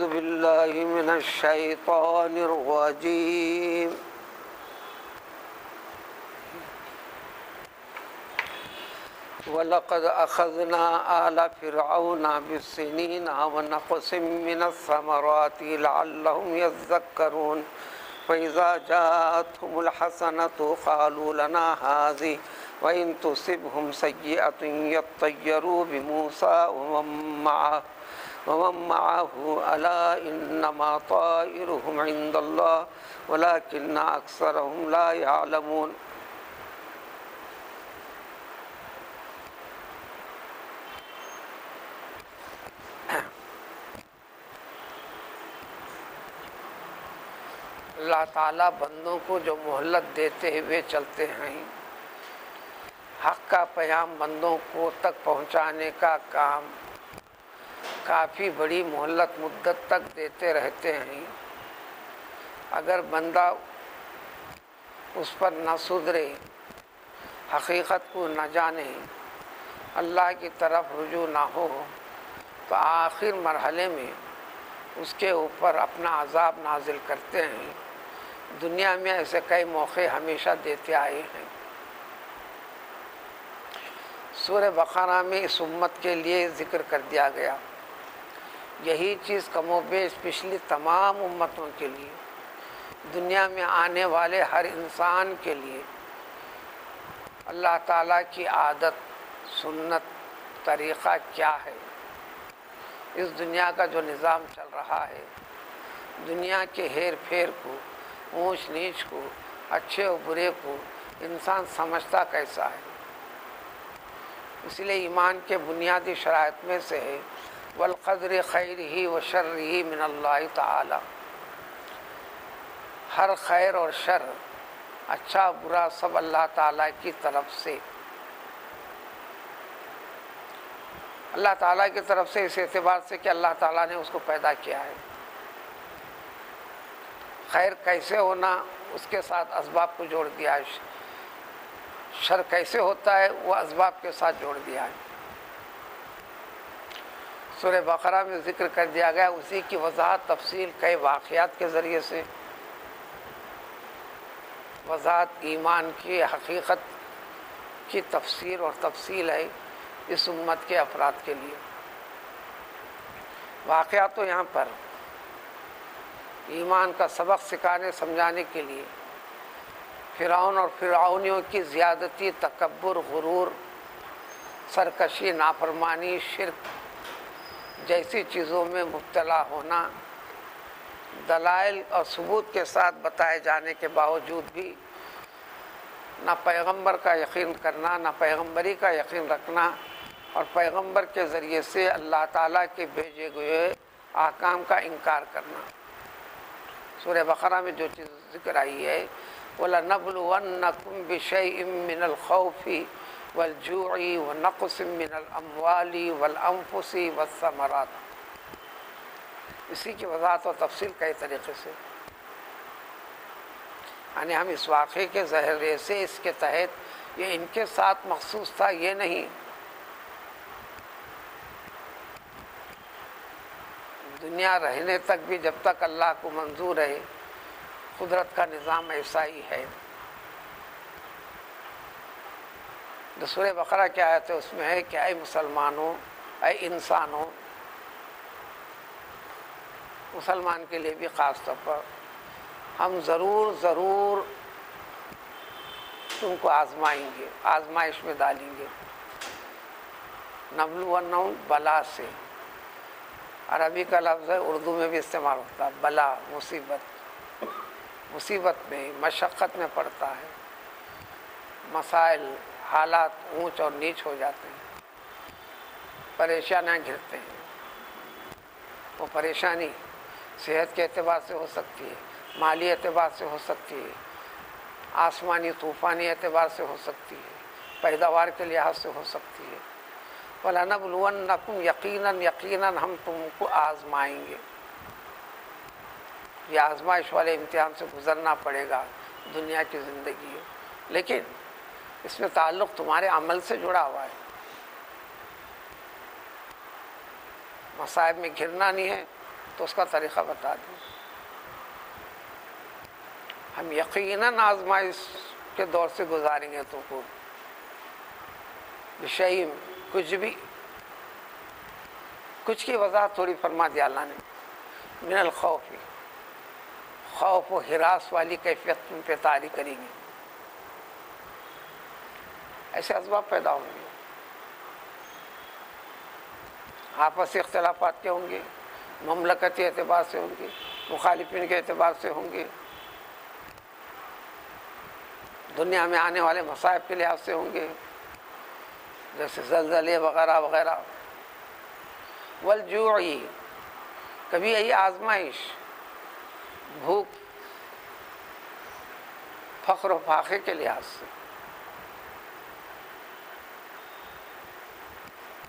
أعوذ بالله من الشيطان الرجيم وَلَقَدْ أَخَذْنَا آلَ فِرْعَوْنَ بِالسِّنِينَ وَنَقْصٍ مِّنَ الثَّمَرَاتِ لَعَلَّهُمْ يَذَّكَّرُونَ فَإِذَا جَاءَتْهُمُ الْحَسَنَةُ قَالُوا لَنَا هَٰذِهِ وَإِن تُصِبْهُمْ سَيِّئَةٌ يَطَّيَّرُوا بِمُوسَىٰ ومن معه ألا إنما طائرهم عند الله ولكن أكثرهم لا يعلمون. اللہ تعالیٰ بندوں کو جو مہلت دیتے ہوئے چلتے ہیں، حق کا پیام بندوں کو تک پہنچانے کا کام کافی بڑی مہلت مدت تک دیتے رہتے ہیں. اگر بندہ اس پر نہ سدھرے، حقیقت کو نہ جانے، اللہ کی طرف رجوع نہ ہو، تو آخر مرحلے میں اس کے اوپر اپنا عذاب نازل کرتے ہیں. دنیا میں ایسے کئی موقع ہمیشہ دیتے آئے ہیں. سورہ بقرہ میں اس امت کے لیے ذکر کر دیا گیا. یہی چیز کم و بیش پچھلی تمام امتوں کے لیے، دنیا میں آنے والے ہر انسان کے لیے اللہ تعالیٰ کی عادت، سنت، طریقہ کیا ہے. اس دنیا کا جو نظام چل رہا ہے، دنیا کے ہیر پھیر کو، اونچ نیچ کو، اچھے و برے کو انسان سمجھتا کیسا ہے. اس لیے ایمان کے بنیادی شرائط میں سے ہے والقدر خیرہ و شرہ من اللہ تعالی. ہر خیر اور شر، اچھا برا سب اللہ تعالیٰ کی طرف سے. اللہ تعالیٰ کی طرف سے اس اعتبار سے کہ اللہ تعالیٰ نے اس کو پیدا کیا ہے. خیر کیسے ہونا اس کے ساتھ اسباب کو جوڑ دیا ہے، شر کیسے ہوتا ہے وہ اسباب کے ساتھ جوڑ دیا ہے. سورہ بقرہ میں ذکر کر دیا گیا. اسی کی وضاحت تفصیل کئی واقعات کے ذریعے سے، وضاحت ایمان کی حقیقت کی تفسیر اور تفصیل ہے اس امت کے افراد کے لیے. واقعات تو یہاں پر ایمان کا سبق سکھانے سمجھانے کے لیے فرعون اور فرعونیوں کی زیادتی، تکبر، غرور، سرکشی، نافرمانی، شرک جیسی چیزوں میں مبتلا ہونا دلائل اور ثبوت کے ساتھ بتائے جانے کے باوجود بھی نہ پیغمبر کا یقین کرنا، نہ پیغمبری کا یقین رکھنا، اور پیغمبر کے ذریعے سے اللہ تعالیٰ کے بھیجے ہوئے احکام کا انکار کرنا. سورہ بقرہ میں جو چیز ذکر آئی ہے وَلَنَبْلُوَنَّكُمْ بِشَيْءٍ مِّنَ الْخَوْفِ وَالْجُوعِ وَنَقْصٍ مِّنَ الْأَمْوَالِ وَالْأَنفُسِ وَالثَّمَرَاتِ. اسی کی وضاحت و تفصیل کئی طریقے سے، یعنی ہم اس واقعے کے ذریعے سے اس کے تحت یہ ان کے ساتھ مخصوص تھا یہ نہیں، دنیا رہنے تک بھی جب تک اللہ کو منظور ہے، قدرت کا نظام ایسا ہی ہے. جو سورہ بقرہ کی آیت ہے اس میں ہے کہ اے مسلمانوں، اے انسانوں، مسلمان کے لیے بھی خاص طور پر ہم ضرور تم کو آزمائیں گے، آزمائش میں ڈالیں گے. نبلونہم بلا سے عربی کا لفظ ہے، اردو میں بھی استعمال ہوتا ہے. بلا مصیبت میں، مشقت میں پڑتا ہے، مسائل، حالات اونچ اور نیچ ہو جاتے ہیں، پریشانیاں گھرتے ہیں. وہ پریشانی صحت کے اعتبار سے ہو سکتی ہے، مالی اعتبار سے ہو سکتی ہے، آسمانی طوفانی اعتبار سے ہو سکتی ہے، پیداوار کے لحاظ سے ہو سکتی ہے. وَلَنَبْلُوَنَّكُمْ یقیناً ہم تم کو آزمائیں گے. یہ آزمائش والے امتحان سے گزرنا پڑے گا دنیا کی زندگی ہے، لیکن اس میں تعلق تمہارے عمل سے جڑا ہوا ہے. مصائب میں گھرنا نہیں ہے، تو اس کا طریقہ بتا دیں. ہم یقیناً آزمائش کے دور سے گزاریں گے تو خوب بشیء کچھ کی وضاحت تھوڑی فرما دیا اللہ نے. من الخوف، خوف و ہراس والی کیفیت تم پہ طاری کریں گے. ایسے اسباب پیدا ہوں گے، آپسی اختلافات کے ہوں گے، مملکتی اعتبار سے ہوں گے، مخالفین کے اعتبار سے ہوں گے، دنیا میں آنے والے مصائب کے لحاظ سے ہوں گے، جیسے زلزلے وغیرہ وغیرہ. والجوع، کبھی یہی آزمائش بھوک فقر و فاقے کے لحاظ سے.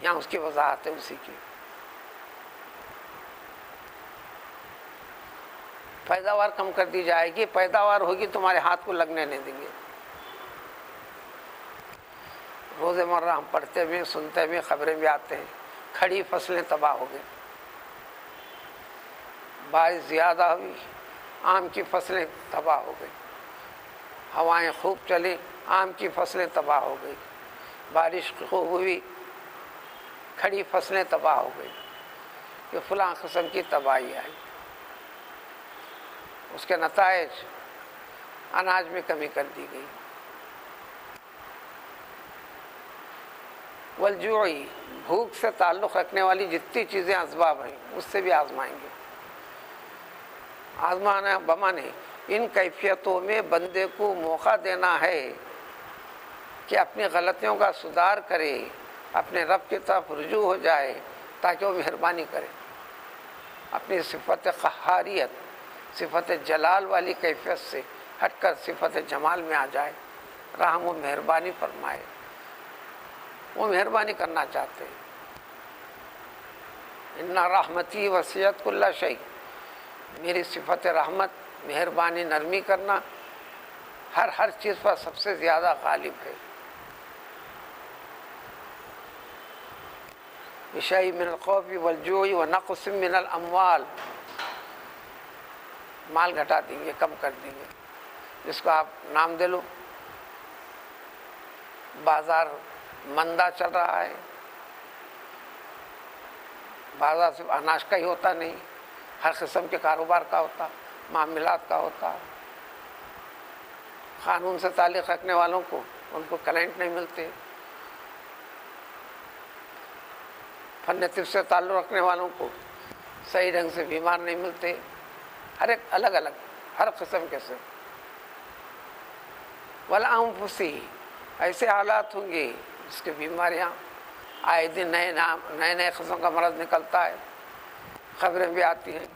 یہاں اس کی وضاحت ہے اسی کی. پیداوار کم کر دی جائے گی، پیداوار ہوگی تمہارے ہاتھ کو لگنے نہیں دیں گے. روزمرہ ہم پڑھتے بھی سنتے بھی خبریں بھی آتے ہیں، کھڑی فصلیں تباہ ہو گئی، بارش زیادہ ہوئی، آم کی فصلیں تباہ ہو گئی، ہوائیں خوب چلی، آم کی فصلیں تباہ ہو گئی، بارش خوب ہوئی، کھڑی فصلیں تباہ ہو گئی، کہ فلاں قسم کی تباہی آئی. اس کے نتائج اناج میں کمی کر دی گئی. والجوع، بھوک سے تعلق رکھنے والی جتنی چیزیں اسباب ہیں اس سے بھی آزمائیں گے. آزمانا بمانے ان کیفیتوں میں بندے کو موقع دینا ہے کہ اپنی غلطیوں کا سدھار کرے، اپنے رب کی طرف رجوع ہو جائے تاکہ وہ مہربانی کرے، اپنی صفت قہاریت، صفت جلال والی کیفیت سے ہٹ کر صفت جمال میں آ جائے، رحم و مہربانی فرمائے. وہ مہربانی کرنا چاہتے ہیں. ان رحمتی وسعت کل شیء، میری صفت رحمت، مہربانی، نرمی کرنا ہر چیز پر سب سے زیادہ غالب ہے. بشیء من الخوف والجوع ونقص من الاموال، مال گھٹا دیں گے، کم کر دیں گے. جس کو آپ نام دے لو، بازار مندہ چل رہا ہے، بازار صرف اناج کا ہی ہوتا نہیں، ہر قسم کے کاروبار کا ہوتا، معاملات کا ہوتا. قانون سے تعلق رکھنے والوں کو ان کو کلائنٹ نہیں ملتے، فن طب سے تعلق رکھنے والوں کو صحیح ڈھنگ سے بیمار نہیں ملتے، ہر ایک الگ الگ ہر قسم کے سے. والانفس، ایسے حالات ہوں گے جس کی بیماریاں آئے دن نئے قسم کا مرض نکلتا ہے، خبریں بھی آتی ہیں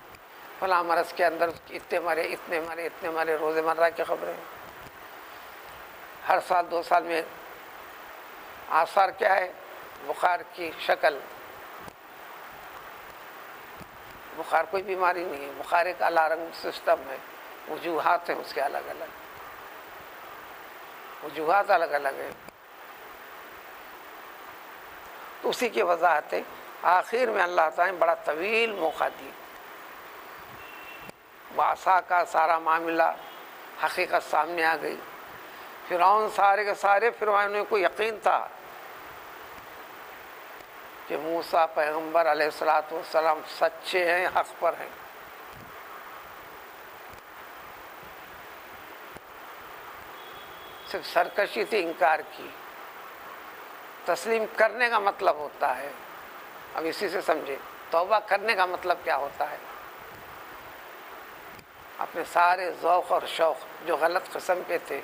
فلاں مرض کے اندر اتنے مرے، روزمرہ کی خبریں. ہر سال 2 سال میں آثار کیا ہے؟ بخار کی شکل. بخار کوئی بیماری نہیں ہے، بخار ایک الارم سسٹم ہے، وجوہات ہیں اس کے الگ الگ، وجوہات الگ الگ ہیں. تو اسی کی وضاحت ہے. آخر میں اللہ تعالیٰ نے بڑا طویل موقع دی، بادشاہ کا سارا معاملہ حقیقت سامنے آ گئی. فرعون سارے کے سارے فرعونوں کو یقین تھا کہ موسیٰ پیغمبر علیہ الصلوۃ والسلام سچے ہیں، حق پر ہیں. صرف سرکشی تھی، انکار کی. تسلیم کرنے کا مطلب ہوتا ہے، اب اسی سے سمجھے توبہ کرنے کا مطلب کیا ہوتا ہے. اپنے سارے ذوق اور شوق جو غلط قسم کے تھے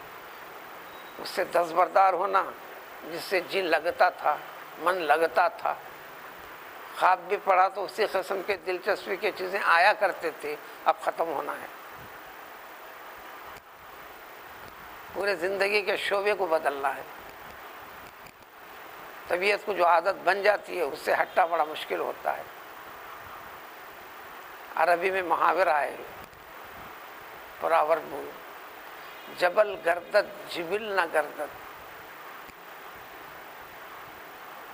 اس سے دستبردار ہونا، جس سے جی لگتا تھا، من لگتا تھا، خواب بھی پڑھا تو اسی قسم کے دلچسپی کی چیزیں آیا کرتے تھے، اب ختم ہونا ہے. پورے زندگی کے شعبے کو بدلنا ہے. طبیعت کو جو عادت بن جاتی ہے اس سے ہٹنا بڑا مشکل ہوتا ہے. عربی میں محاورہ ہے، پراورب، جبل گردد جبل نہ گردد.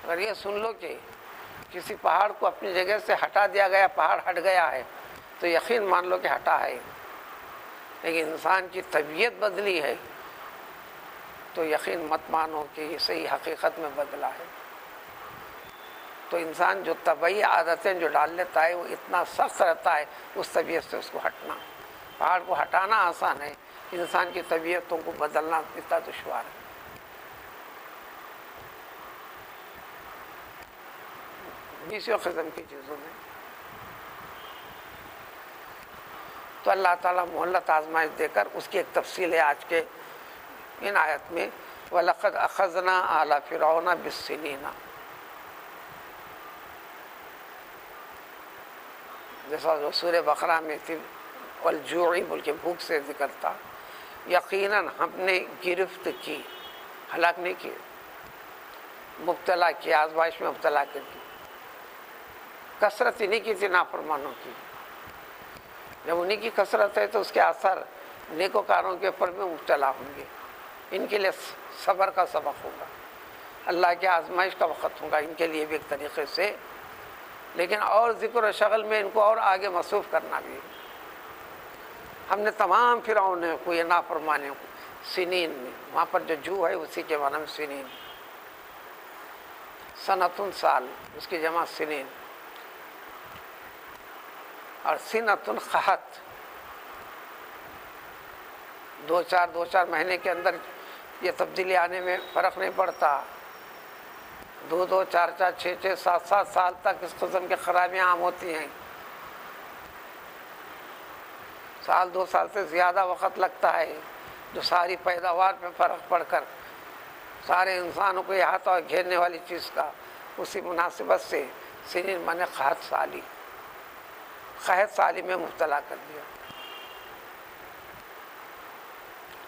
اگر یہ سن لو کہ کسی پہاڑ کو اپنی جگہ سے ہٹا دیا گیا، پہاڑ ہٹ گیا ہے، تو یقین مان لو کہ ہٹا ہے، لیکن انسان کی طبیعت بدلی ہے تو یقین مت مانو کہ یہ صحیح حقیقت میں بدلا ہے۔ تو انسان جو طبعی عادتیں جو ڈال لیتا ہے وہ اتنا سخت رہتا ہے اس طبیعت سے اس کو ہٹنا۔ پہاڑ کو ہٹانا آسان ہے، انسان کی طبیعتوں کو بدلنا اتنا دشوار ہے۔ بیسوں قسم کی چیزوں میں تو اللہ تعالیٰ مہلت آزمائش دے کر اس کی ایک تفصیل ہے آج کے ان آیت میں، وَلَقَدْ أَخَذْنَا آلَ فِرْعَوْنَ بِالسِّنِينَ، جیسا جو سورہ بقرہ میں تھی والجوعی بول کے بھوک سے ذکر تھا، یقیناً ہم نے گرفت کی، ہلاک نہیں کی، مبتلا کی، آزمائش میں مبتلا کر دی۔ کثرت انہی کی تھی نافرمانوں کی، جب انہی کی کثرت ہے تو اس کے اثر نیکوکاروں کے اوپر بھی مبتلا ہوں گے۔ ان کے لیے صبر کا سبق ہوگا، اللہ کی آزمائش کا وقت ہوگا ان کے لیے بھی ایک طریقے سے، لیکن اور ذکر و شغل میں ان کو اور آگے مصروف کرنا بھی ہے۔ ہم نے تمام فرعونوں کو یہ نافرمانیوں کو سنین میں، وہاں پر جو جو ہے اسی کے معنی میں سنین، سنتن سال، اس کی جمع سنین، اور سنتن قحط، دو چار مہینے کے اندر یہ تبدیلی آنے میں فرق نہیں پڑتا، 2 4 6 7 سال تک اس قسم کی خرابیاں عام ہوتی ہیں، سال 2 سال سے زیادہ وقت لگتا ہے، جو ساری پیداوار پہ فرق پڑ کر سارے انسانوں کو احاطہ اور گھیرنے والی چیز کا اسی مناسبت سے سنین مانے قحط سالی، قحط سالی میں مبتلا کر دیا۔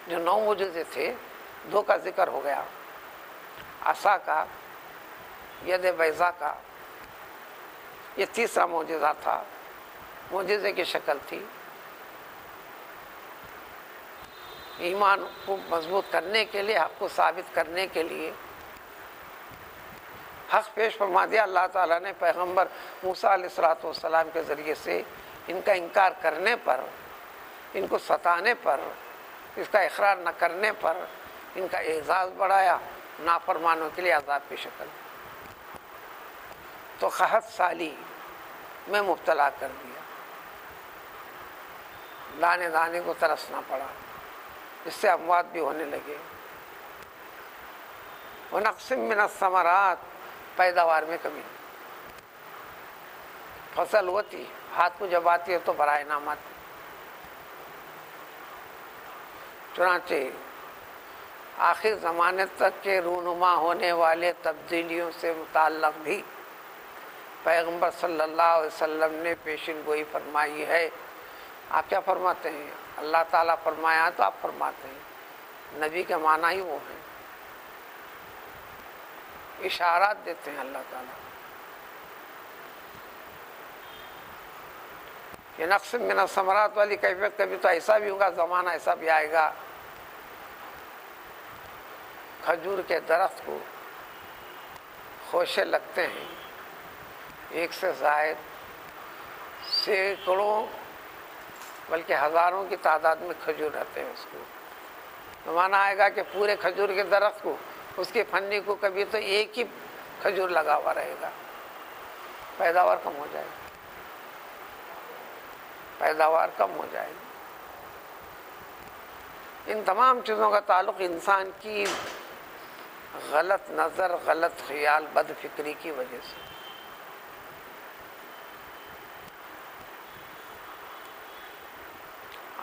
جو 9 معجزے تھے 2 کا ذکر ہو گیا، عصا کا، ید بیضا کا، یہ تیسرا معجزہ تھا، معجزے کی شکل تھی۔ ایمان کو مضبوط کرنے کے لیے، حق کو ثابت کرنے کے لیے حق پیش فرما دیا اللہ تعالیٰ نے پیغمبر موسیٰ علیہ السلام کے ذریعے سے۔ ان کا انکار کرنے پر، ان کو ستانے پر، اس کا اقرار نہ کرنے پر ان کا اعزاز بڑھایا، نافرمانوں کے لیے عذاب کی شکل، تو قحط سالی میں مبتلا کر دیا، دانے دانے کو ترسنا پڑا، اس سے اموات بھی ہونے لگے۔ وَنَقْصٍ مِّنَ الثَّمَرَاتِ، پیداوار میں کمی، فصل ہوتی ہاتھ کو جب آتی ہے تو برائے نام آتی، چنانچہ آخر زمانے تک کے رونما ہونے والے تبدیلیوں سے متعلق بھی پیغمبر صلی اللہ علیہ وسلم نے پیشن گوئی فرمائی ہے۔ آپ کیا فرماتے ہیں؟ اللہ تعالیٰ فرمایا تو آپ فرماتے ہیں، نبی کے معنی ہی وہ ہیں، اشارات دیتے ہیں اللہ تعالیٰ۔ یہ نقص من الثمرات والی کیفیت، کبھی تو ایسا بھی ہوگا، زمانہ ایسا بھی آئے گا، کھجور کے درخت کو خوشے لگتے ہیں، 1 سے زائد سینکڑوں بلکہ ہزاروں کی تعداد میں کھجور رہتے ہیں، اس کو زمانہ آئے گا کہ پورے کھجور کے درخت کو، اس کی پھنی کو کبھی تو ایک ہی کھجور لگا ہوا رہے گا، پیداوار کم ہو جائے گی، پیداوار کم ہو جائے گی۔ ان تمام چیزوں کا تعلق انسان کی غلط نظر، غلط خیال، بد فکری کی وجہ سے۔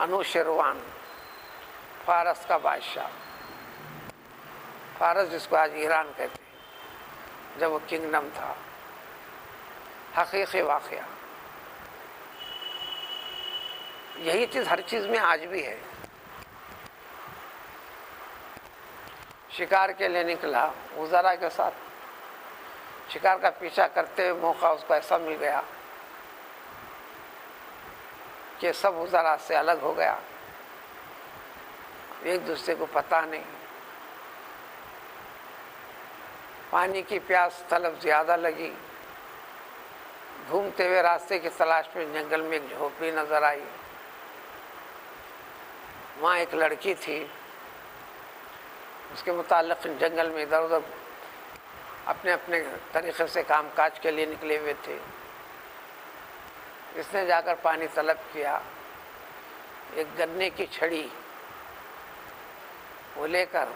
انوشروان، فارس کا بادشاہ، فارس جس کو آج ایران کہتے ہیں، جب وہ کنگڈم تھا، حقیقی واقعہ، یہی چیز ہر چیز میں آج بھی ہے۔ شکار کے لیے نکلا وزراء کے ساتھ، شکار کا پیچھا کرتے ہوئے موقع اس کو ایسا مل گیا کہ سب وزراء سے الگ ہو گیا، ایک دوسرے کو پتہ نہیں، پانی کی پیاس طلب زیادہ لگی، گھومتے ہوئے راستے کی تلاش میں جنگل میں ایک جھوپڑی نظر آئی. وہاں ایک لڑکی تھی، اس کے متعلق جنگل میں ادھر ادھر اپنے اپنے طریقے سے کام کاج کے لیے نکلے ہوئے تھے. اس نے جا کر پانی طلب کیا. ایک گنے کی چھڑی وہ لے کر،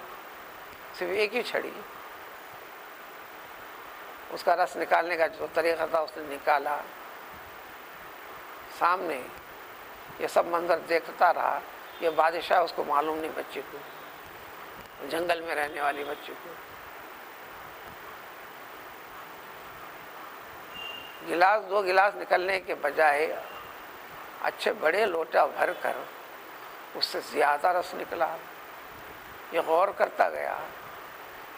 صرف ایک ہی چھڑی، اس کا رس نکالنے کا جو طریقہ تھا اس نے نکالا. سامنے یہ سب منظر دیکھتا رہا. یہ بادشاہ اس کو معلوم نہیں، بچے کو، جنگل میں رہنے والی بچے کو. گلاس دو گلاس نکلنے کے بجائے اچھے بڑے لوٹا بھر کر اس سے زیادہ رس نکلا. یہ غور کرتا گیا،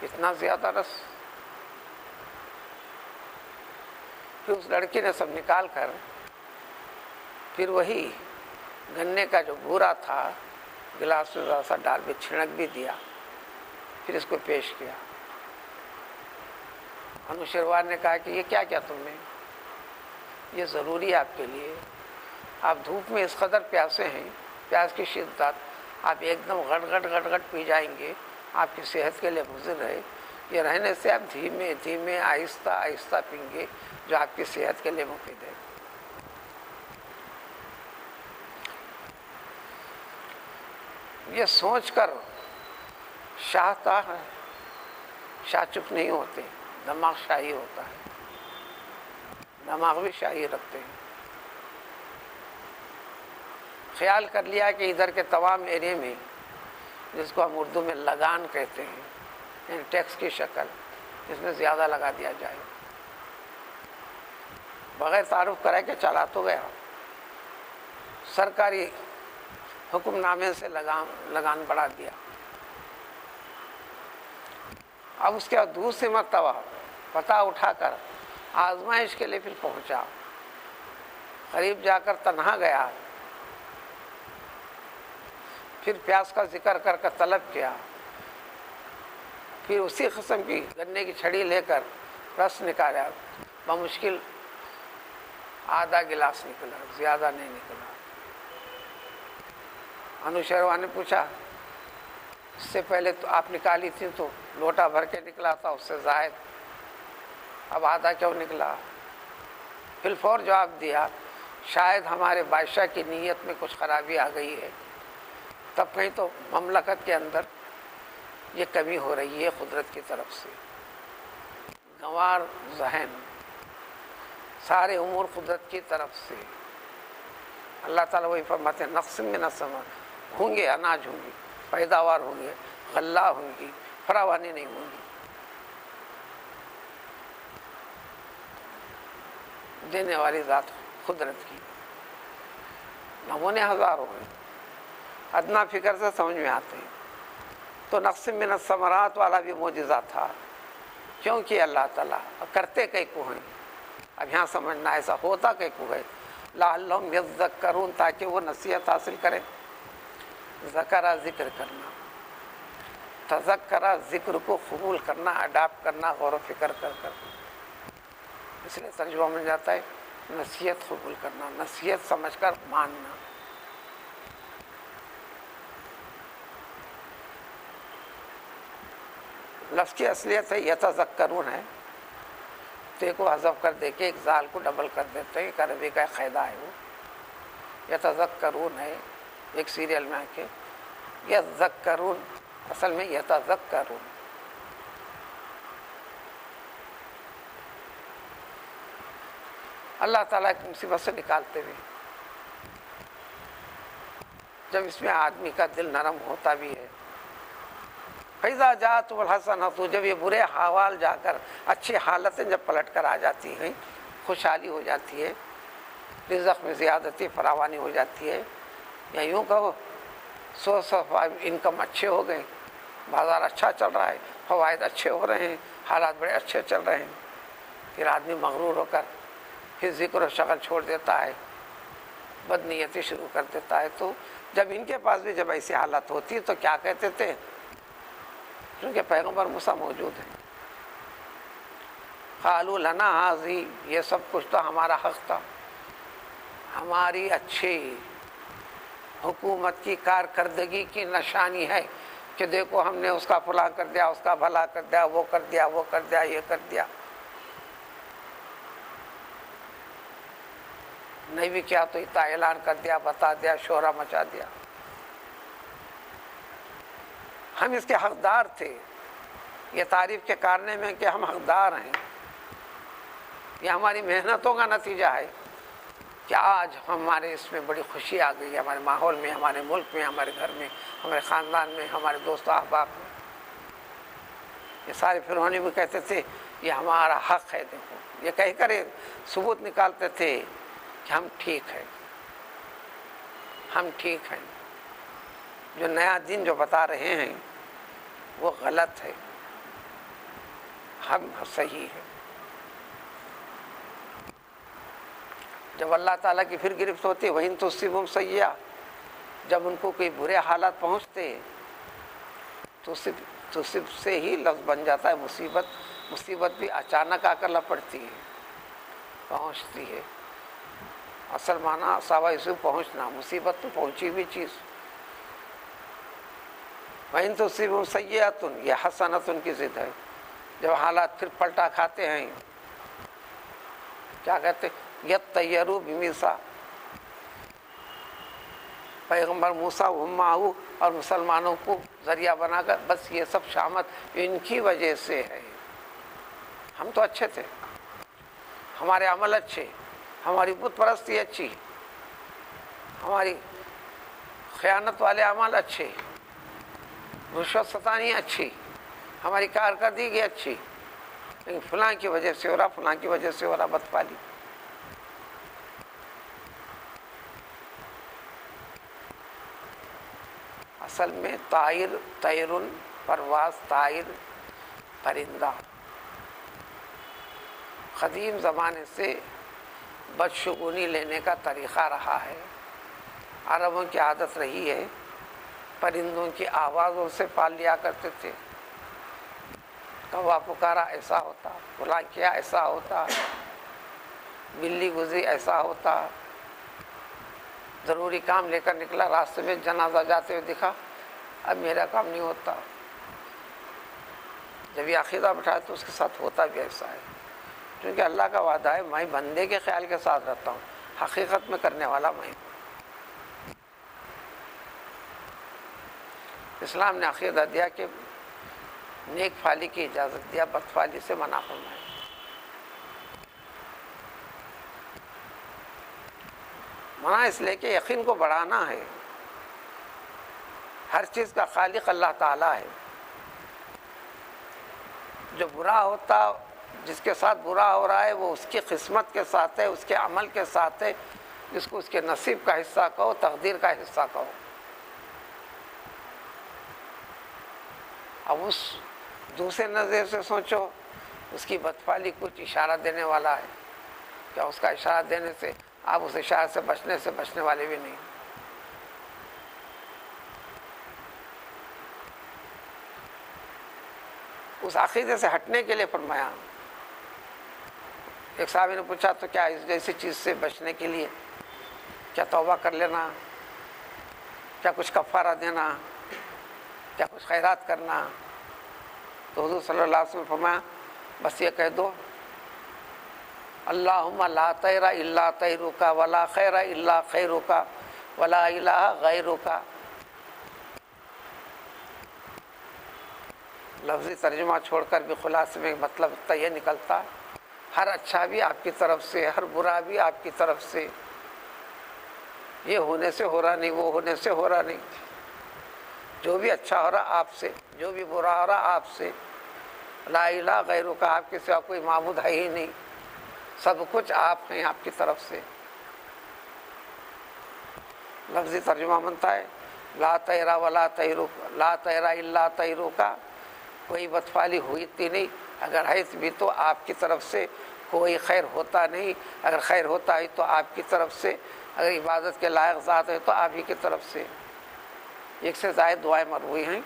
اتنا زیادہ رس. پھر اس لڑکی نے سب نکال کر پھر وہی گنے کا جو بھورا تھا گلاس میں ذرا سا ڈال بھی چھڑک بھی دیا. پھر اس کو پیش کیا. انوشیروار نے کہا کہ یہ کیا کیا تم نے؟ یہ ضروری ہے آپ کے لیے. آپ دھوپ میں اس قدر پیاسے ہیں، پیاس کی شدت، آپ ایک دم گٹ گٹ گٹ گٹ پی جائیں گے، آپ کی صحت کے لیے مضر ہے. یہ رہنے سے آپ دھیمے دھیمے آہستہ آہستہ پئیں گے جو آپ کی صحت کے لیے مفید ہے. یہ سوچ کر شاہ تھا، شاہ چپ نہیں ہوتے، دماغ شاہی ہوتا ہے، دماغ بھی شاہی رکھتے ہیں. خیال کر لیا کہ ادھر کے تمام ایریے میں، جس کو ہم اردو میں لگان کہتے ہیں، یعنی ٹیکس کی شکل، اس میں زیادہ لگا دیا جائے. بغیر تعارف کرائے کہ چلا تو گیا، سرکاری حکم نامے سے لگان بڑھا دیا. اب اس کے بعد دوسری مرتبہ پتہ اٹھا کر آزمائش کے لیے پھر پہنچا. قریب جا کر تنہا گیا. پھر پیاس کا ذکر کر کر طلب کیا. پھر اسی قسم کی گنے کی چھڑی لے کر رس نکالا. بمشکل آدھا گلاس نکلا، زیادہ نہیں نکلا. انوشیروار نے پوچھا، اس سے پہلے تو آپ نکالی تھی تو لوٹا بھر کے نکلا تھا، اس سے زائد، اب آدھا کیوں نکلا؟ پھر فور جواب دیا، شاید ہمارے بادشاہ کی نیت میں کچھ خرابی آ گئی ہے، تب کہیں تو مملکت کے اندر یہ کمی ہو رہی ہے قدرت کی طرف سے. گنوار ذہن، سارے امور قدرت کی طرف سے. اللہ تعالیٰ وہی فرماتے ہیں، نقص من السماء، ہوں گے، اناج ہوں گی، پیداوار ہوں گے، غلہ ہوں گی، فراوانی نہیں ہوں گی. دینے والی ذات قدرت کی. نمونے ہزاروں ہیں، ادنا فکر سے سمجھ میں آتے ہیں. تو نقص من الثمرات والا بھی معجزہ تھا. کیونکہ اللہ تعالیٰ کرتے کئی کو ہیں. اب یہاں سمجھنا ایسا ہوتا کئی کو ہے، لعلہم یذکرون، تاکہ وہ نصیحت حاصل کریں. ذکرہ ذکر کرنا، تذکرہ ذکر کو قبول کرنا، اڈاپٹ کرنا، غور و فکر کر کر. اس لیے ترجمہ مل جاتا ہے نصیحت قبول کرنا، نصیحت سمجھ کر ماننا. لفظ کی اصلیت ہے یتذکرون ہے، تے کو حذف کر دے کے ایک زال کو ڈبل کر دیتے ہیں. ایک عربی کا قاعدہ ہے، وہ یتذکرون ہے. ایک سیریل میں آ کے یذکرون، اصل میں یتذکرون. اللہ تعالیٰ کی مصیبت سے نکالتے ہوئے، جب اس میں آدمی کا دل نرم ہوتا بھی ہے. فَإِذَا جَاءَتْهُمُ الْحَسَنَةُ، جب یہ برے حوال جا کر اچھی حالتیں جب پلٹ کر آ جاتی ہیں، خوشحالی ہو جاتی ہے، رزق میں زیادتی فراوانی ہو جاتی ہے، یا یوں کہو سورس آف انکم اچھے ہو گئے، بازار اچھا چل رہا ہے، فوائد اچھے ہو رہے ہیں، حالات بڑے اچھے چل رہے ہیں، پھر آدمی مغرور ہو کر پھر ذکر و شغل چھوڑ دیتا ہے، بدنیتی شروع کر دیتا ہے. تو جب ان کے پاس بھی جب ایسی حالت ہوتی ہے تو کیا کہتے تھے؟ کیونکہ پیغمبر موسیٰ موجود ہیں، قالوا لنا حاضی، یہ سب کچھ تو ہمارا حق تھا، ہماری اچھی حکومت کی کارکردگی کی نشانی ہے کہ دیکھو ہم نے اس کا فلاں کر دیا، اس کا بھلا کر دیا، وہ کر دیا، وہ کر دیا، یہ کر دیا. نہیں بھی کیا تو اتنا اعلان کر دیا، بتا دیا، شہرہ مچا دیا. ہم اس کے حقدار تھے. یہ تعریف کے کارنے میں کہ ہم حقدار ہیں، یہ ہماری محنتوں کا نتیجہ ہے کہ آج ہمارے اس میں بڑی خوشی آ گئی ہے، ہمارے ماحول میں، ہمارے ملک میں، ہمارے گھر میں، ہمارے خاندان میں، ہمارے دوست و احباب میں. یہ سارے فرعونی بھی کہتے تھے یہ ہمارا حق ہے. دیکھو یہ کہہ کر ثبوت نکالتے تھے کہ ہم ٹھیک ہیں، ہم ٹھیک ہیں. جو نیا دین جو بتا رہے ہیں وہ غلط ہے، ہم صحیح ہے. جب اللہ تعالیٰ کی پھر گرفت ہوتی ہے وَإِن تُصِبْهُمْ سَيِّئَةٌ، جب ان کو کوئی برے حالات پہنچتے تو صرف سے ہی لفظ بن جاتا ہے مصیبت. مصیبت بھی اچانک آ کر لپٹتی ہے، پہنچتی ہے. اصل معنی صحابہ یوسف پہنچنا، مصیبت تو پہنچی ہوئی چیز. وَإِن تُصِبْهُمْ سَيِّئَةٌ، یہ حسنۃ کی ضد ہے. جب حالات پھر پلٹا کھاتے ہیں کیا کہتے یطیروا بموسیٰ، پیغمبر موسیٰ معه اور مسلمانوں کو ذریعہ بنا کر، بس یہ سب شامت ان کی وجہ سے ہے. ہم تو اچھے تھے، ہمارے عمل اچھے، ہماری بت پرستی اچھی، ہماری خیانت والے عمل اچھے، رشوت ستانی اچھی، ہماری کارکردگی اچھی، لیکن فلاں کی وجہ سے ہو رہا، فلاں کی وجہ سے ہو رہا بدفعلی. اصل میں طائر، طیرن پرواز، طائر پرندہ. قدیم زمانے سے بدشگونی لینے کا طریقہ رہا ہے. عربوں کی عادت رہی ہے، پرندوں کی آوازوں سے پال لیا کرتے تھے. کوا پکارا ایسا ہوتا، فلاں کیا ایسا ہوتا، بلی گزری ایسا ہوتا. ضروری کام لے کر نکلا، راستے میں جنازہ جاتے ہوئے دکھا، اب میرا کام نہیں ہوتا. جب یہ عقیدہ بٹھایا تو اس کے ساتھ ہوتا بھی ایسا ہے، کیونکہ اللہ کا وعدہ ہے میں بندے کے خیال کے ساتھ رہتا ہوں، حقیقت میں کرنے والا میں ہوں. اسلام نے عقیدہ دیا کہ نیک فعلی کی اجازت دیا، بد فعلی سے منع فرمایا. منع اس لیے کہ یقین کو بڑھانا ہے. ہر چیز کا خالق اللہ تعالیٰ ہے. جو برا ہوتا، جس کے ساتھ برا ہو رہا ہے وہ اس کی قسمت کے ساتھ ہے، اس کے عمل کے ساتھ ہے. جس کو اس کے نصیب کا حصہ کہو، تقدیر کا حصہ کہو. اب اس دوسرے نظر سے سوچو، اس کی بدفعلی کچھ اشارہ دینے والا ہے کیا؟ اس کا اشارہ دینے سے آپ اس اشارے سے بچنے والے بھی نہیں. اس عقیدے سے ہٹنے کے لیے فرمایا. ایک صحابی نے پوچھا تو کیا اس جیسی چیز سے بچنے کے لیے کیا توبہ کر لینا، کیا کچھ کفارہ دینا، کیا کچھ خیرات کرنا؟ تو حضور صلی اللہ علیہ وسلم نے فرمایا بس یہ کہہ دو اللہم لا طیر الا طیرک ولا خیر الا خیرک ولا الہ غیرک. لفظی ترجمہ چھوڑ کر بھی خلاصے میں مطلب یہ نکلتا ہر اچھا بھی آپ کی طرف سے، ہر برا بھی آپ کی طرف سے. یہ ہونے سے ہو رہا نہیں، وہ ہونے سے ہو رہا نہیں. جو بھی اچھا ہو رہا آپ سے، جو بھی برا ہو رہا آپ سے. لا الہ غیرک، آپ کے سوا کوئی معبود ہے ہی نہیں، سب کچھ آپ ہیں، آپ کی طرف سے. لفظی ترجمہ بنتا ہے لا طیر ولا طیرک، لا طیر الا طیرک. کوئی بدفعلی ہوئی تھی نہیں، اگر ہے بھی تو آپ کی طرف سے. کوئی خیر ہوتا نہیں، اگر خیر ہوتا ہے تو آپ کی طرف سے. اگر عبادت کے لائق ذات ہے تو آپ ہی کی طرف سے. ایک سے زائد دعائیں مروی ہیں،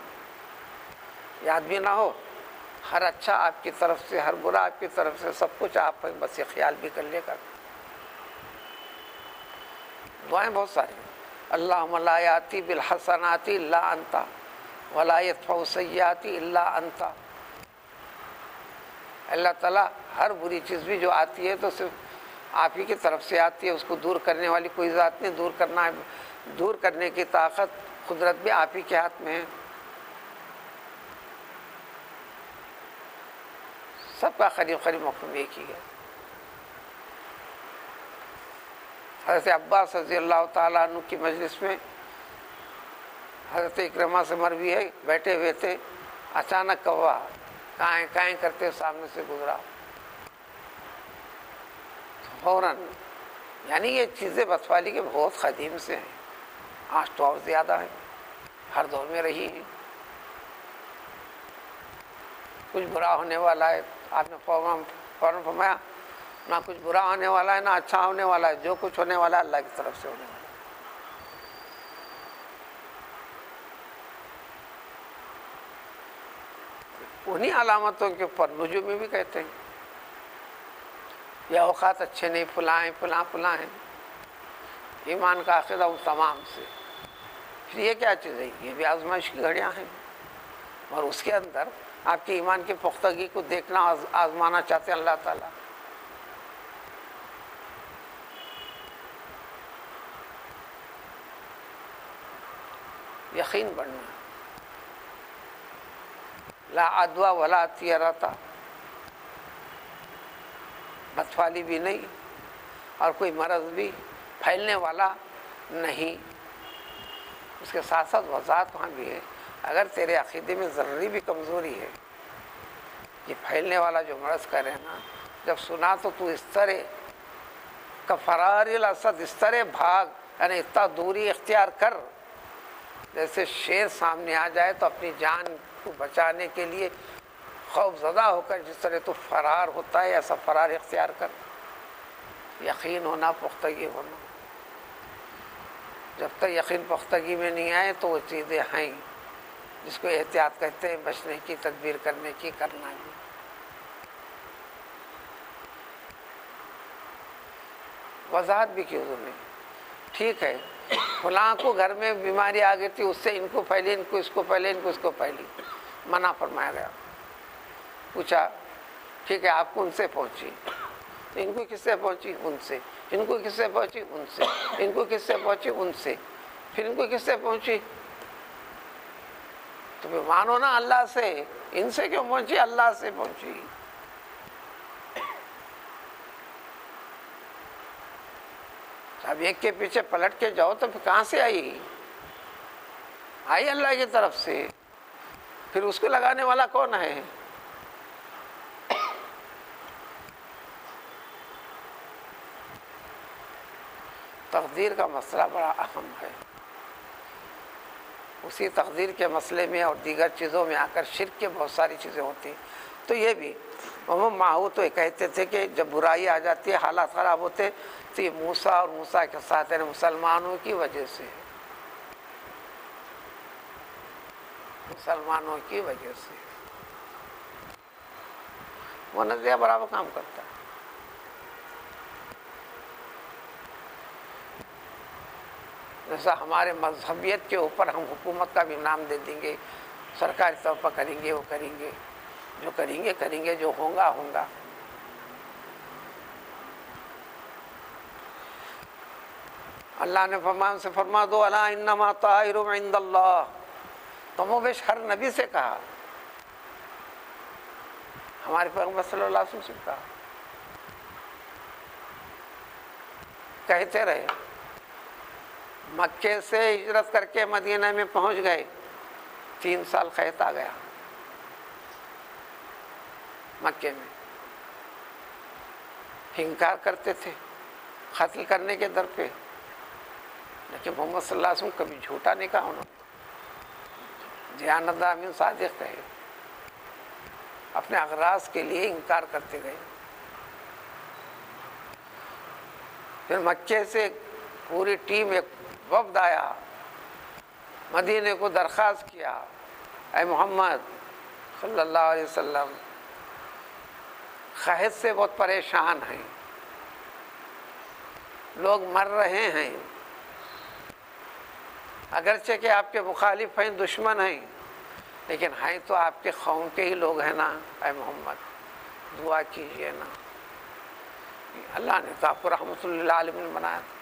یاد بھی نہ ہو ہر اچھا آپ کی طرف سے، ہر برا آپ کی طرف سے، سب کچھ آپ بس یہ خیال بھی کر لے گا۔ دعائیں بہت ساری ہیں، اللہم لا یاتی بالحسنات الا انت ولا یدفع السیئات الا انت۔ اللہ تعالیٰ ہر بری چیز بھی جو آتی ہے تو صرف آپ ہی کی طرف سے آتی ہے، اس کو دور کرنے والی کوئی ذات نہیں، دور کرنے کی طاقت، قدرت بھی آپ ہی کے ہاتھ میں ہے۔ سب کا قریب مفہوم ایک ہی ہے۔ حضرت عباس رضی اللہ تعالیٰ عنہ کی مجلس میں حضرت اکرمہ سے مروی ہے، بیٹھے ہوئے تھے، اچانک کوا کائیں کائیں کرتے سامنے سے گزرا، فوراً، یعنی یہ چیزیں بسوالی کے بہت قدیم سے ہیں، آج تو اور زیادہ ہیں، ہر دور میں رہی ہیں۔ کچھ برا ہونے والا ہے، آپ نے فوراً فرمایا نہ کچھ برا ہونے والا ہے نہ اچھا ہونے والا ہے، جو کچھ ہونے والا ہے اللہ کی طرف سے ہونے والا ہے۔ انہی علامتوں کے اوپر نجومی بھی کہتے ہیں، یہ اوقات اچھے نہیں، فلاں ہیں، ایمان کا عقیدہ وہ تمام سے۔ پھر یہ کیا چیز ہے؟ یہ بھی آزمائش کی گھڑیاں ہیں، اور اس کے اندر آپ کی ایمان کی پختگی کو دیکھنا، آزمانا چاہتے ہیں اللہ تعالیٰ۔ یقین بڑھنا، لا عدوہ ولا طیرۃ، بدفعلی بھی نہیں اور کوئی مرض بھی پھیلنے والا نہیں۔ اس کے ساتھ ساتھ وضاحت وہاں بھی ہے، اگر تیرے عقیدے میں ذرری بھی کمزوری ہے، یہ پھیلنے والا جو مرض کا رہنا، جب سنا تو اس طرح کفرار الاسد، اس طرح بھاگ، یعنی اتنا دوری اختیار کر جیسے شیر سامنے آ جائے تو اپنی جان کو بچانے کے لیے خوف زدہ ہو کر جس طرح تو فرار ہوتا ہے، ایسا فرار اختیار کر۔ یقین ہونا، پختگی ہونا، جب تک یقین پختگی میں نہیں آئے تو وہ چیزیں ہیں جس کو احتیاط کہتے ہیں، بچنے کی، تدبیر کرنے کی، کرنا بھی۔ وضاحت بھی کی حضور نے، ٹھیک ہے فلاں کو گھر میں بیماری آ گئی تھی، اس سے ان کو پھیلی، ان کو اس کو پھیلی، ان کو اس کو پھیلی، منع فرمایا گیا۔ پوچھا ٹھیک ہے آپ کو ان سے پہنچی، ان کو کس سے پہنچی؟ ان سے، ان کو کس سے پہنچی؟ ان سے، ان کو کس سے پہنچی؟ ان سے، پھر ان کو کس سے پہنچی؟ تو پھر مانو نا اللہ سے، ان سے کیوں پہنچی؟ اللہ سے پہنچی۔ اب ایک کے پیچھے پلٹ کے جاؤ تو پھر کہاں سے آئی اللہ کی طرف سے، پھر اس کو لگانے والا کون ہے؟ تقدیر کا مسئلہ بڑا اہم ہے، اسی تقدیر کے مسئلے میں اور دیگر چیزوں میں آ کر شرک کے بہت ساری چیزیں ہوتی ہیں۔ تو یہ بھی ماہو تو یہ کہتے تھے کہ جب برائی آ جاتی ہے، حالات خراب ہوتے، تو یہ موسیٰ اور موسیٰ کے ساتھ یعنی مسلمانوں کی وجہ سے، مسلمانوں کی وجہ سے وہ نظریہ برابر کام کرتا ہے۔ جیسا ہمارے مذہبیت کے اوپر ہم حکومت کا بھی نام دے دیں گے، سرکاری طور پر کریں گے، وہ کریں گے، جو کریں گے، جو ہوگا ہوگا۔ اللہ نے فرمان سے فرما دو الا انما طائر عند اللہ، کم و بیش ہر نبی سے کہا، ہمارے پیغمبر صلی اللہ علیہ وسلم سے کہا، کہتے رہے۔ مکے سے ہجرت کر کے مدینہ میں پہنچ گئے، 3 سال قحط آ گیا مکے میں، انکار کرتے تھے قتل کرنے کے در پہ، لیکن محمد صلی اللہ علیہ وسلم کبھی جھوٹا نہیں کہا انہوں نے، دیانت دار صادق کہے، اپنے اغراض کے لیے انکار کرتے گئے۔ پھر مکے سے پوری ٹیم، ایک وفد آیا، مدینے کو درخواست کیا، اے محمد صلی اللہ علیہ وسلم قحط سے بہت پریشان ہیں، لوگ مر رہے ہیں، اگرچہ کہ آپ کے مخالف ہیں، دشمن ہیں، لیکن ہیں تو آپ کے قوم کے ہی لوگ ہیں نا، اے محمد دعا کیجئے نا۔ اللہ نے تو آپ کو رحمت للعالمین بنایا تھا،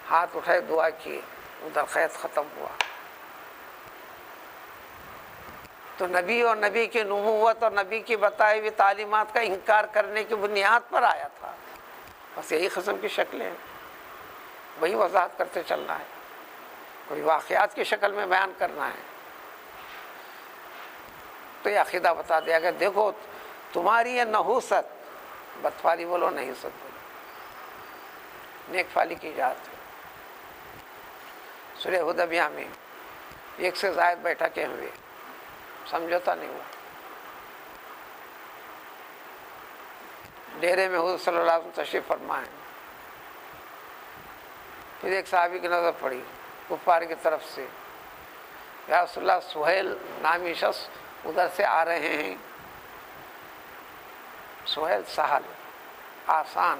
ہاتھ اٹھائے دعا کیے، ادھر قحط ختم ہوا۔ تو نبی اور نبی کی نبوت اور نبی کی بتائی ہوئی تعلیمات کا انکار کرنے کی بنیاد پر آیا تھا، بس یہی قسم کی شکلیں ہیں، وہی وضاحت کرتے چلنا ہے، کوئی واقعات کی شکل میں بیان کرنا ہے تو یہ عقیدہ بتا دیا کہ دیکھو تمہاری یہ نحوست، بدفالی بولو نحوست بولو، نیک فالی کی جات ہے۔ سورہ حدیبیہ میں 1 سے زائد بیٹھکیں ہوئے، سمجھوتا نہیں ہوا، ڈیرے میں حضور صلی اللہ علیہ وسلم تشریف فرمائے، پھر ایک صحابی کی نظر پڑی کفار کی طرف سے، یا رسول اللہ سہیل نامی شخص ادھر سے آ رہے ہیں، سہیل سہل آسان،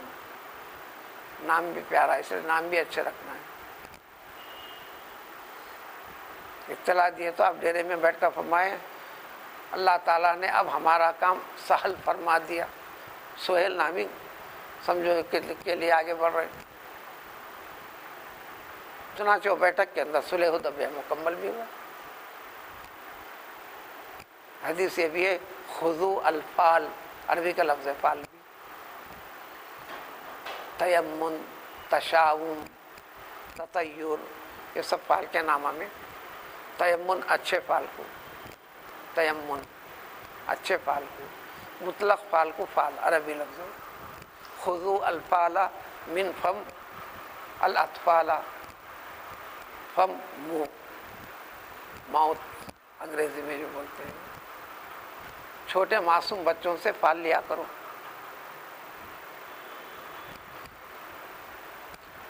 نام بھی پیارا، اس لیے نام بھی اچھے رکھنا ہے۔ اطلاع دیے تو آپ ڈیرے میں بیٹھ کر فرمائے اللہ تعالیٰ نے اب ہمارا کام سہل فرما دیا، سہیل نامی سمجھو کے لیے آگے بڑھ رہے۔ چنانچہ وہ بیٹھک کے اندر صلح حدیبیہ مکمل بھی ہوا۔ حدیث یہ بھی ہے خذو الفال، عربی کا لفظ ہے فال بھی، تیمن، تشاؤم، تطیر، یہ سب فال کے نامہ میں۔ تیمن اچھے فال کو، تیمن اچھے فال کو، مطلق فال کو فال عربی لفظ ہے۔ خذو الفال من فم الاطفال، فم منہ، ماؤتھ انگریزی میں جو بولتے ہیں، چھوٹے معصوم بچوں سے فال لیا کرو۔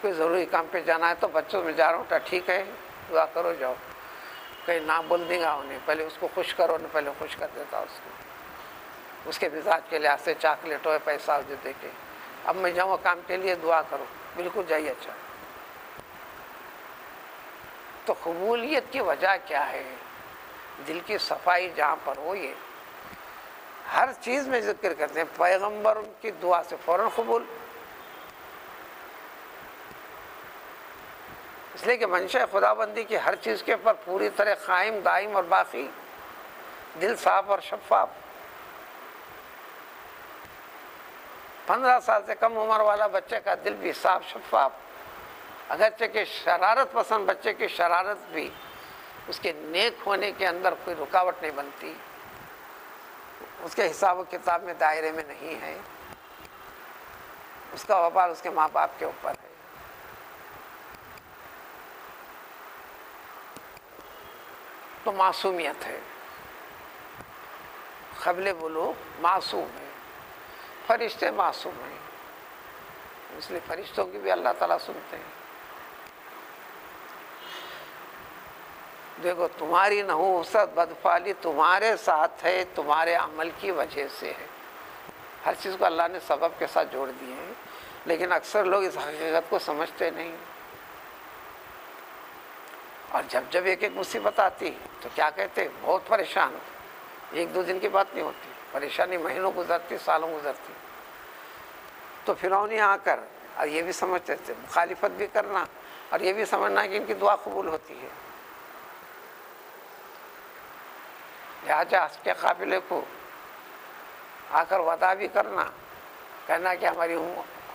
کوئی ضروری کام پہ جانا ہے تو بچوں میں جا رہا ہوں تو ٹھیک ہے دعا کرو جاؤ، کہیں نہ بول دیں گا انہیں، پہلے اس کو خوش کرو، نہ پہلے خوش کر دیتا اس کو، اس کے مزاج کے لحاظ سے چاکلیٹ ہو پیسہ جو دے کے، اب میں جاؤں کام کے لیے دعا کرو، بالکل جائیے۔ اچھا تو قبولیت کی وجہ کیا ہے؟ دل کی صفائی جہاں پر ہو، یہ ہر چیز میں ذکر کرتے ہیں، پیغمبر کی دعا سے فوراً قبول، اس لیے کہ منشا خدا بندی کی ہر چیز کے پر پوری طرح قائم دائم اور باقی، دل صاف اور شفاف۔ 15 سال سے کم عمر والا بچے کا دل بھی صاف شفاف، اگرچہ کہ شرارت پسند بچے کی شرارت بھی اس کے نیک ہونے کے اندر کوئی رکاوٹ نہیں بنتی، اس کے حساب و کتاب میں دائرے میں نہیں ہے، اس کا وبال اس کے ماں باپ کے اوپر ہے۔ تو معصومیت ہے، قبل بلوغ معصوم ہے، فرشتے معصوم ہیں، اس لیے فرشتوں کی بھی اللہ تعالیٰ سنتے ہیں۔ دیکھو تمہاری نحوست بدفعلی تمہارے ساتھ ہے، تمہارے عمل کی وجہ سے ہے، ہر چیز کو اللہ نے سبب کے ساتھ جوڑ دیے ہیں، لیکن اکثر لوگ اس حقیقت کو سمجھتے نہیں، اور جب جب ایک ایک مصیبت آتی تو کیا کہتے، بہت پریشان، 1-2 دن کی بات نہیں ہوتی، پریشانی مہینوں گزرتی، سالوں گزرتی۔ تو فرعون آ کر اور یہ بھی سمجھتے تھے مخالفت بھی کرنا اور یہ بھی سمجھنا کہ ان کی دعا قبول ہوتی ہے، لہٰذا اس کے قابلے کو آ کر وعدہ بھی کرنا، کہنا کہ ہماری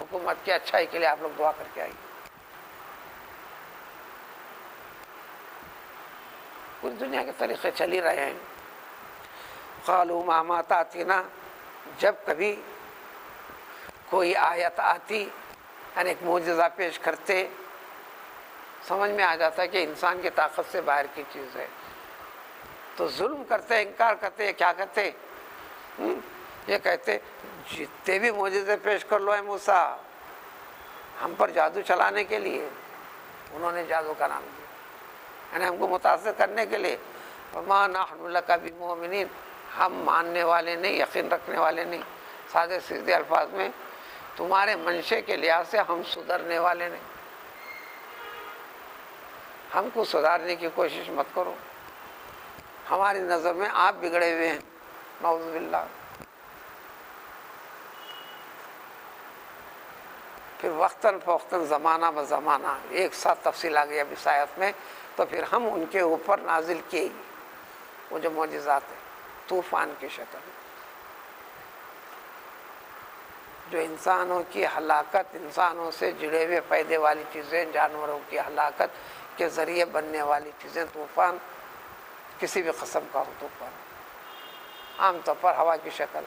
حکومت کی اچھائی کے لیے آپ لوگ دعا کر کے آئیے۔ پوری دنیا کے طریقے چل ہی رہے ہیں۔ قالوا مہما تاتینا، جب کبھی کوئی آیت آتی، یعنی ایک معجزہ پیش کرتے، سمجھ میں آ جاتا ہے کہ انسان کی طاقت سے باہر کی چیز ہے، تو ظلم کرتے، انکار کرتے، کیا کرتے، یہ کہتے جتنے بھی معجزے پیش کر لو اے موسیٰ، ہم پر جادو چلانے کے لیے، انہوں نے جادو کا نام دیا، یعنی ہم کو متاثر کرنے کے لیے وما نحن لک بمؤمنین، ہم ماننے والے نہیں، یقین رکھنے والے نہیں۔ سادے سیدھے الفاظ میں تمہارے منشے کے لحاظ سے ہم سدھرنے والے نہیں، ہم کو سدھارنے کی کوشش مت کرو، ہماری نظر میں آپ بگڑے ہوئے ہیں، نعوذ باللہ۔ پھر وقتاً فوقتاً زمانہ بزمانہ ایک ساتھ تفصیل آ گئی اب اس آیت میں، تو پھر ہم ان کے اوپر نازل کیے گی وہ جو معجزات ہیں طوفان کی شکل میں، جو انسانوں کی ہلاکت، انسانوں سے جڑے ہوئے فائدے والی چیزیں، جانوروں کی ہلاکت کے ذریعے بننے والی چیزیں، طوفان کسی بھی قسم کا ہو، طوفان عام طور پر ہوا کی شکل،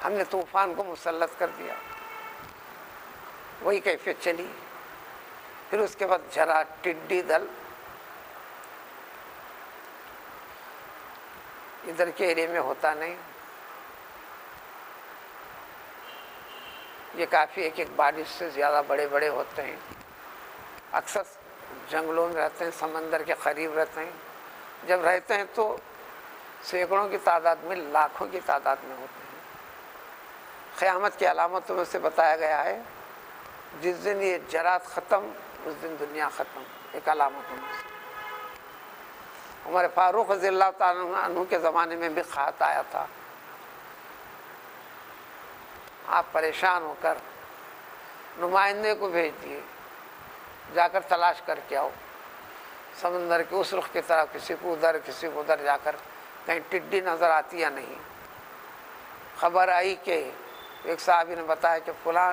ہم نے طوفان کو مسلط کر دیا، وہی کیفیت چلی۔ پھر اس کے بعد جرا ٹڈی دل، ادھر کے ایرے میں ہوتا نہیں، یہ کافی ایک بارش سے زیادہ بڑے بڑے ہوتے ہیں، اکثر جنگلوں میں رہتے ہیں، سمندر کے قریب رہتے ہیں، جب رہتے ہیں تو سینکڑوں کی تعداد میں، لاکھوں کی تعداد میں ہوتے ہیں۔ قیامت کی علامتوں میں سے بتایا گیا ہے جس دن یہ جرات ختم اس دن دنیا ختم، ایک علامتوں میں سے۔ عمر فاروق رضی اللہ تعالیٰ عنہ کے زمانے میں بھی خط آیا تھا، آپ پریشان ہو کر نمائندے کو بھیج دیے، جا کر تلاش کر کے آؤ سمندر کے اس رخ کی طرف، کسی کو ادھر کسی کو ادھر، جا کر کہیں ٹڈی نظر آتی یا نہیں۔ خبر آئی کہ ایک صحابی نے بتایا کہ فلاں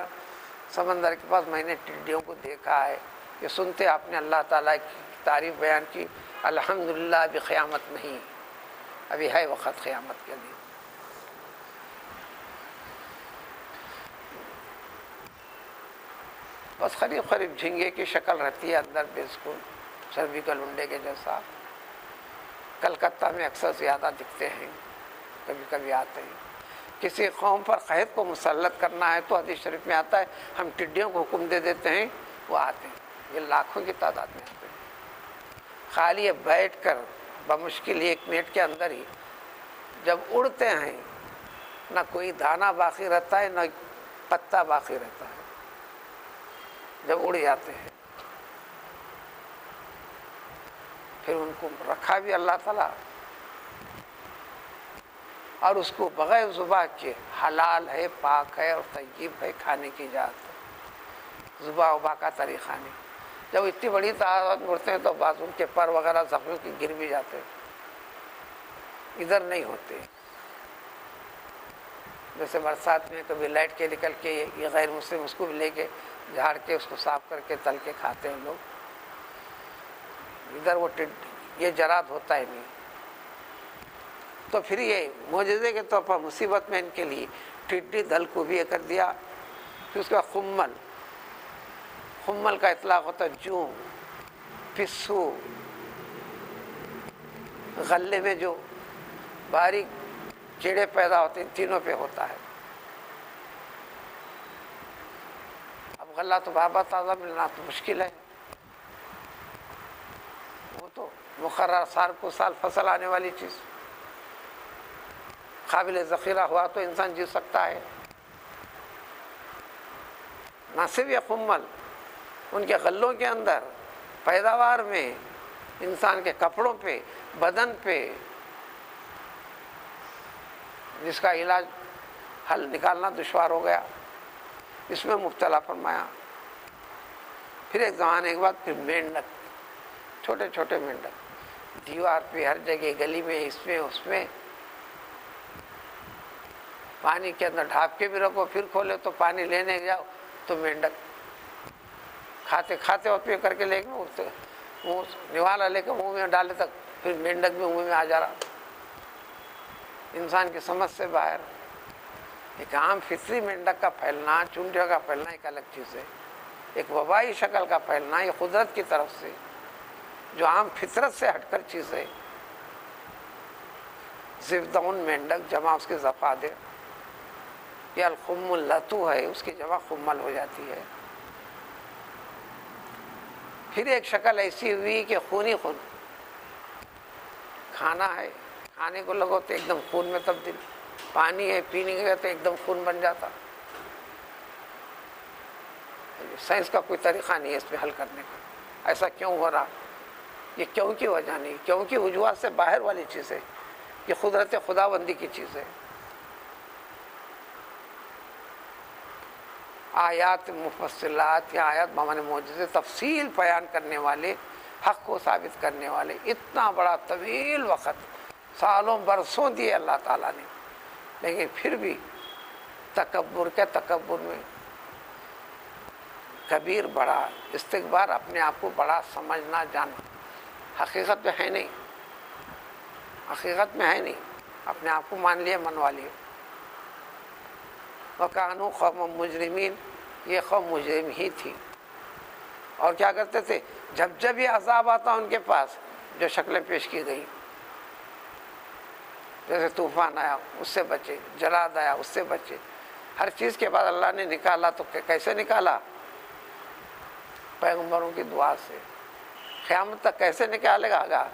سمندر کے پاس میں نے ٹڈیوں کو دیکھا ہے، کہ سنتے آپ نے اللہ تعالیٰ کی تعریف بیان کی، الحمدللہ ابھی قیامت نہیں، ابھی ہے وقت قیامت کے لیے۔ بس قریب قریب جھینگے کی شکل رہتی ہے، اندر بالکل چربی کا لنڈے کے جیسا۔ کلکتہ میں اکثر زیادہ دکھتے ہیں، کبھی کبھی آتے ہیں۔ کسی قوم پر قحط کو مسلط کرنا ہے تو حدیث شریف میں آتا ہے ہم ٹڈیوں کو حکم دے دیتے ہیں، وہ آتے ہیں، یہ لاکھوں کی تعداد میں آتے ہیں۔ خالی بیٹھ کر بمشکل 1 منٹ کے اندر ہی جب اڑتے ہیں، نہ کوئی دانہ باقی رہتا ہے، نہ پتا باقی رہتا ہے، جب اڑ جاتے ہیں۔ پھر ان کو رکھا بھی اللہ تعالیٰ، اور اس کو بغیر ذبح کے حلال ہے، پاک ہے اور طیب ہے، کھانے کی اجازت ہے، ذبح وبا کا طریقہ نہیں۔ جب اتنی بڑی تعداد میں اڑتے ہیں تو بعض ان کے پر وغیرہ زخموں کی گر بھی جاتے ہیں، ادھر نہیں ہوتے۔ جیسے برسات میں کبھی لائٹ کے نکل کے یہ غیر مسلم اس کو بھی لے کے جھاڑ کے اس کو صاف کر کے تل کے کھاتے ہیں لوگ، ادھر وہ یہ جراد ہوتا ہے نہیں۔ تو پھر یہ معجزے کے طور پر مصیبت میں ان کے لیے ٹڈی دل کو بھی یہ کر دیا۔ پھر اس کا خمل کا اطلاق ہوتا ہے جوں، پسو، غلے میں جو باریک کیڑے پیدا ہوتے ہیں، تینوں پہ ہوتا ہے۔ اب غلہ تو بابا تازہ ملنا تو مشکل ہے، وہ تو مقرر سال کو سال فصل آنے والی چیز، قابل ذخیرہ ہوا تو انسان جی سکتا ہے۔ نہ صرف یہ خمل، ان کے غلوں کے اندر پیداوار میں، انسان کے کپڑوں پہ، بدن پہ، جس کا علاج حل نکالنا دشوار ہو گیا، اس میں مبتلا فرمایا۔ پھر ایک زمانے کے بعد پھر مینڈک، چھوٹے چھوٹے مینڈک، دیوار پہ ہر جگہ، گلی میں، اس میں اس میں، پانی کے اندر ڈھانپ کے بھی رکھو، پھر کھولے تو پانی لینے جاؤ تو مینڈک کھاتے کھاتے اور پی کر کے لے کے منہ نوالا لے کے منہ میں ڈالے تک پھر مینڈک بھی منہ میں آ جا رہا، انسان کی سمجھ سے باہر۔ ایک عام فطری مینڈک کا پھیلنا، چونٹیوں کا پھیلنا ایک الگ چیز ہے، ایک وبائی شکل کا پھیلنا یہ قدرت کی طرف سے جو عام فطرت سے ہٹ کر چیز ہے۔ زفدون مینڈک جمع اس کے زفادر، یہ الخم اللتو ہے، اس کی جمع خمل ہو جاتی ہے۔ پھر ایک شکل ایسی ہوئی کہ خونی خون، کھانا ہے، کھانے کو لگو تو ایک دم خون میں تبدیل، پانی ہے پینے کے تو ایک دم خون بن جاتا۔ سائنس کا کوئی طریقہ نہیں ہے اس پہ حل کرنے کا، ایسا کیوں ہو رہا، یہ کیوں کی وجہ نہیں، کیوں کی وجوہات سے باہر والی چیز ہے، یہ قدرت خداوندی کی چیز ہے۔ آیات مفصلات یا آیات بمانے معجزے تفصیل بیان کرنے والے، حق کو ثابت کرنے والے، اتنا بڑا طویل وقت سالوں برسوں دیے اللہ تعالیٰ نے، لیکن پھر بھی تکبر کے تکبر میں کبیر بڑا، استکبار، اپنے آپ کو بڑا سمجھنا جاننا، حقیقت میں ہے نہیں، حقیقت میں ہے نہیں، اپنے آپ کو مان لیے، منوا لیے۔ وَكَانُوا قَوْمًا مُجْرِمِينَ، یہ قوم مجرم ہی تھی، اور کیا کرتے تھے، جب جب یہ عذاب آتا ان کے پاس جو شکلیں پیش کی گئی، جیسے طوفان آیا اس سے بچے، جلاد آیا اس سے بچے، ہر چیز کے بعد اللہ نے نکالا تو کیسے نکالا؟ پیغمبروں کی دعا سے۔ قیامت تک کیسے نکالے گا؟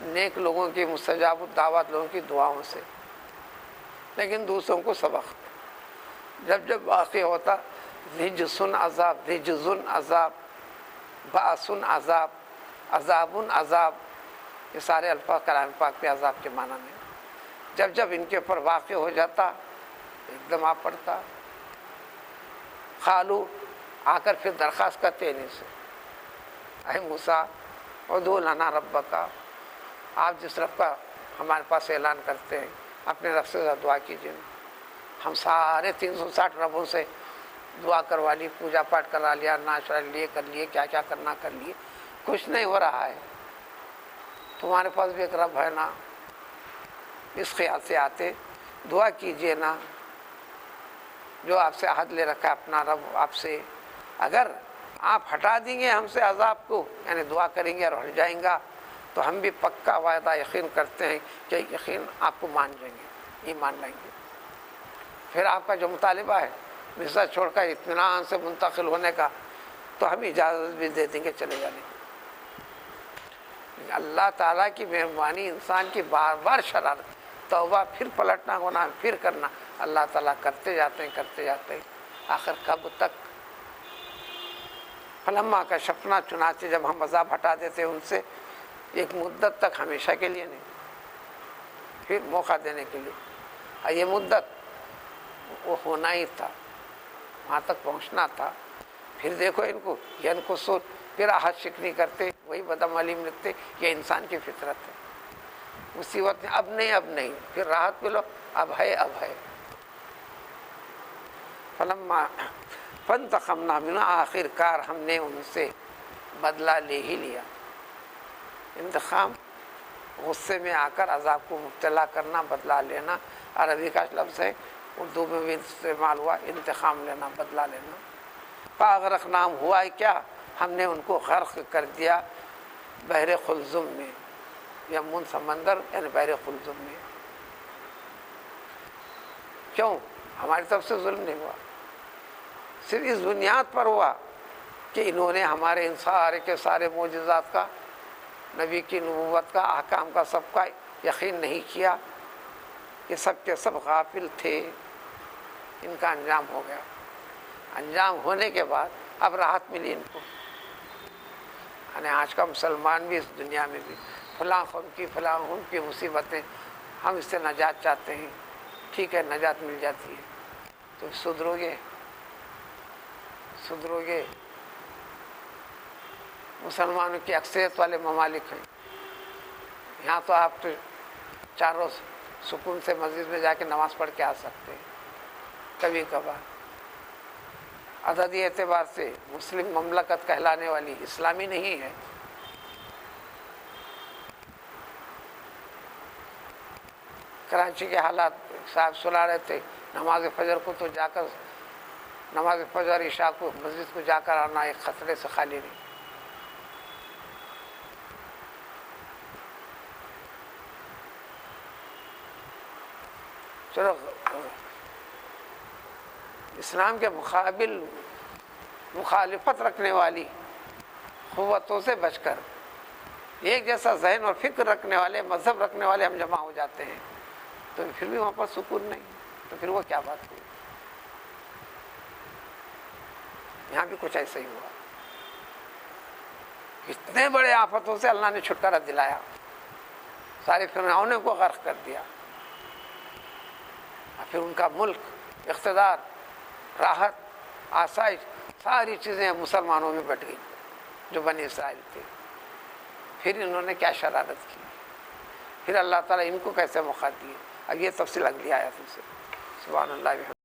نیک لوگوں کی مستجاب الدعوات لوگوں کی دعاؤں سے۔ لیکن دوسروں کو سبق جب جب واقع ہوتا، رجسن عذاب، رجزن عذاب، باسن عذاب، عذابن عذاب، یہ سارے الفاظ کلام پاک پہ عذاب کے معنی میں، جب جب ان کے اوپر واقع ہو جاتا ایک دم آپ پڑتا، قالو، آ کر پھر درخواست کرتے ہیں ان سے، اے موسیٰ ادعو لنا ربک، آپ جس رب کا ہمارے پاس اعلان کرتے ہیں اپنے رب سے دعا کیجیے۔ ہم سارے 360 ربوں سے دعا کروا لی، پوجا پاٹ کرا لیا، ناشرا لیے کر لیے، کیا کیا کرنا کر لیے، کچھ نہیں ہو رہا ہے۔ تمہارے پاس بھی ایک رب ہے نا، اس خیال سے آتے دعا کیجیے نا، جو آپ سے عہد لے رکھا ہے اپنا رب آپ سے، اگر آپ ہٹا دیں گے ہم سے عذاب کو، یعنی دعا کریں گے اور ہٹ جائیں گا، تو ہم بھی پکا وعدہ یقین کرتے ہیں کہ یقین آپ کو مان جائیں گے، ایمان لائیں گے۔ پھر آپ کا جو مطالبہ ہے مصر چھوڑ کر اطمینان سے منتقل ہونے کا، تو ہم اجازت بھی دے دیں گے چلے جانے کی۔ اللہ تعالیٰ کی مہربانی، انسان کی بار بار شرارت، توبہ، پھر پلٹنا، ہونا پھر کرنا، اللہ تعالیٰ کرتے جاتے ہیں، آخر کب تک؟ فلما کشفنا، چنانچہ جب ہم عذاب ہٹا دیتے ان سے ایک مدت تک، ہمیشہ کے لیے نہیں، پھر موقع دینے کے لیے، اور یہ مدت وہ ہونا ہی تھا، وہاں تک پہنچنا تھا۔ پھر دیکھو ان کو، یہ ان کو سوچ، پھر آہت شکنی کرتے، وہی بدعملی لگتے، یہ انسان کی فطرت ہے۔ مصیبت میں اب نہیں، پھر راحت ملو، اب ہے۔ فلما فانتقمنا منہم، آخر کار ہم نے ان سے بدلہ لے ہی لیا۔ انتقام، غصے میں آ کر عذاب کو مبتلا کرنا، بدلہ لینا، عربی کا لفظ ہے، اردو میں بھی استعمال ہوا، انتقام لینا، بدلہ لینا۔ فاغرقناہم، ہوا ہے کیا، ہم نے ان کو غرق کر دیا بحر قلزم میں، یمن سمندر یعنی بحر قلزم میں۔ کیوں؟ ہماری طرف سے ظلم نہیں ہوا، صرف اس بنیاد پر ہوا کہ انہوں نے ہمارے ان سارے کے سارے معجزات کا، نبی کی نبوت کا، احکام کا، سب کا یقین نہیں کیا، یہ سب کے سب غافل تھے، ان کا انجام ہو گیا۔ انجام ہونے کے بعد اب راحت ملی ان کو، یعنی آج کا مسلمان بھی اس دنیا میں بھی فلاں قوم کی فلاں ان کی مصیبتیں، ہم اس سے نجات چاہتے ہیں، ٹھیک ہے نجات مل جاتی ہے تو سدھرو گے۔ مسلمانوں کی اکثریت والے ممالک ہیں، یہاں تو آپ تو چاروں سکون سے مسجد میں جا کے نماز پڑھ کے آ سکتے ہیں، کبھی کبھار عددی اعتبار سے مسلم مملکت کہلانے والی اسلامی نہیں ہے۔ کراچی کے حالات صاحب سنا رہے تھے، نماز فجر کو تو جا کر، نماز فجر عشاء کو مسجد کو جا کر آنا ایک خطرے سے خالی نہیں۔ چلو اسلام کے مقابل مخالفت رکھنے والی قوتوں سے بچ کر ایک جیسا ذہن اور فکر رکھنے والے، مذہب رکھنے والے ہم جمع ہو جاتے ہیں تو پھر بھی وہاں پر سکون نہیں، تو پھر وہ کیا بات ہوئی؟ یہاں بھی کچھ ایسا ہی ہوا، اتنے بڑے آفتوں سے اللہ نے چھٹکارا دلایا، سارے فرعونوں کو غرق کر دیا، اور پھر ان کا ملک، اقتدار، راحت، آسائش، ساری چیزیں مسلمانوں میں بٹ گئی جو بنی اسرائیل تھے۔ پھر انہوں نے کیا شرارت کی، پھر اللہ تعالیٰ ان کو کیسے موقع دیے، اب یہ تفصیل اگلی آیت سے۔ سبحان اللہ۔